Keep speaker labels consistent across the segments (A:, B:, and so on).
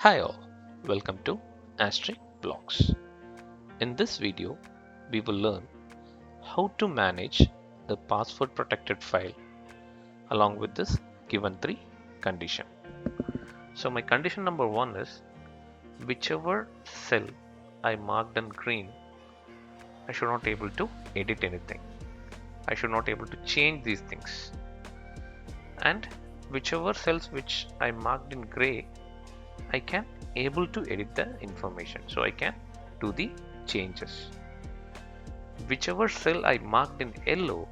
A: Hi all, welcome to Asterisk Blocks. In this video, we will learn how to manage the password protected file along with this given three condition. So my condition number one is whichever cell I marked in green, I should not able to edit anything. I should not able to change these things. And whichever cells which I marked in gray, I can able to edit the information. So I can do the changes. Whichever cell I marked in yellow,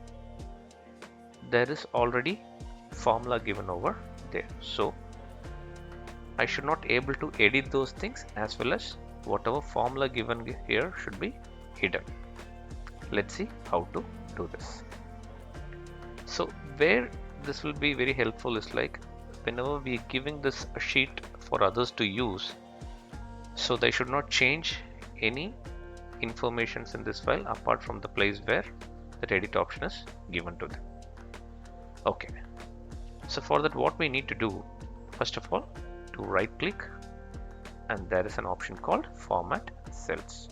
A: there is already formula given over there. So I should not able to edit those things, as well as whatever formula given here should be hidden. Let's see how to do this. So where this will be very helpful is like whenever we are giving this sheet for others to use, so they should not change any informations in this file apart from the place where that edit option is given to them. Okay, so for that what we need to do, first of all, to right click, and there is an option called format cells.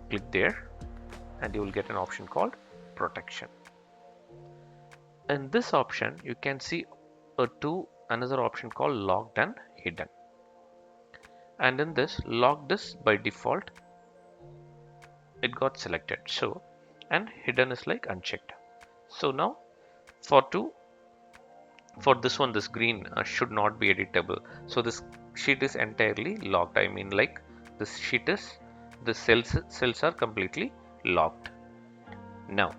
A: Click there and you will get an option called protection. In this option you can see another option called logged and hidden, and in this logged is by default it got selected, so, and hidden is like unchecked. So now for this one, this green should not be editable, so this sheet is entirely locked. I mean, like this sheet is, the cells are completely locked. Now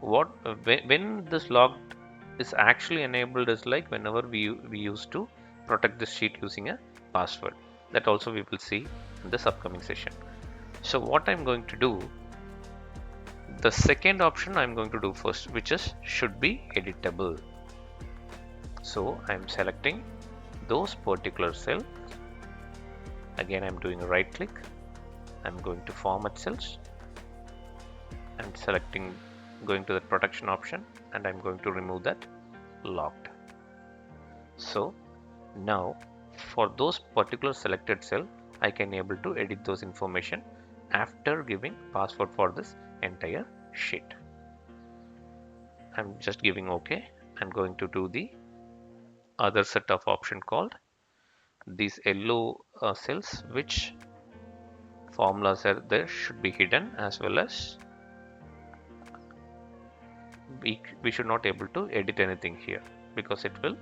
A: when this locked is actually enabled is like whenever we used to protect this sheet using a password. That also we will see in this upcoming session. So what I'm going to do, the second option I'm going to do first, which is should be editable. So I'm selecting those particular cells. Again, I'm doing a right click. I'm going to format cells. I'm selecting, going to the protection option, and I'm going to remove that locked. So now for those particular selected cell, I can able to edit those information after giving password for this entire sheet. I'm just giving OK. I'm going to do the other set of option called these yellow cells which formulas are there should be hidden, as well as we should not able to edit anything here, because it will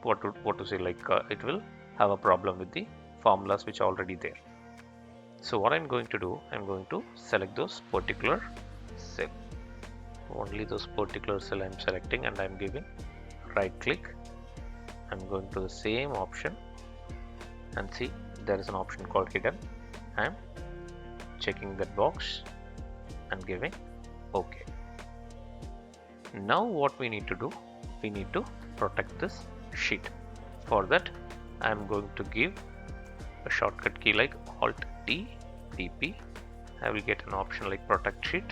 A: what to say, like it will have a problem with the formulas which are already there. So what I'm going to do, I'm going to select those particular cell, only those particular cell I'm selecting, and I'm giving right click. I'm going to the same option and see there is an option called hidden. I'm checking that box and giving OK. Now what we need to do, we need to protect this sheet. For that I'm going to give a shortcut key like Alt T TP. I will get an option like protect sheet,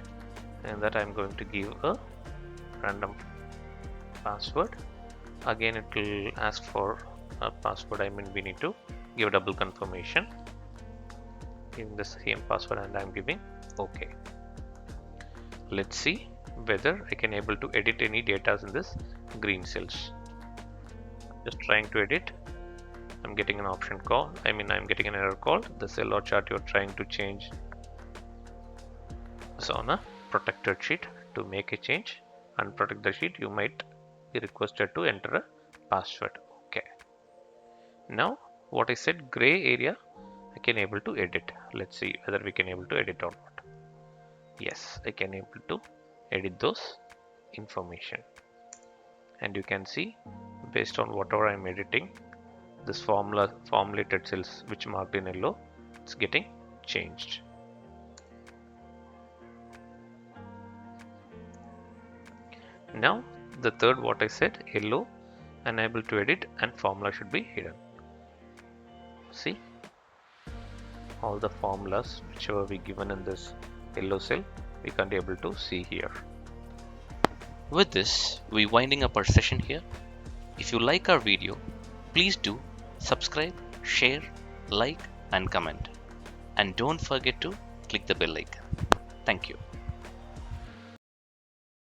A: and that I'm going to give a random password. Again it will ask for a password. I mean, we need to give a double confirmation in the same password, and I'm giving OK. Let's see whether I can able to edit any data in this green cells. Just trying to edit. I'm getting an option call. I mean, I'm getting an error called the cell or chart you're trying to change is on a protected sheet. To make a change and protect the sheet, you might be requested to enter a password. Okay. Now what I said, gray area I can able to edit. Let's see whether we can able to edit or not. Yes, I can able to edit those information, and you can see based on whatever I'm editing, this formulated cells which marked in yellow, it's getting changed. Now the third, what I said, yellow unable to edit and formula should be hidden. See, all the formulas whichever we given in this yellow cell, we can't be able to see here. With this, we're winding up our session here. If you like our video, please do
B: Subscribe, share, like and comment. And don't forget to click the bell icon. Thank you.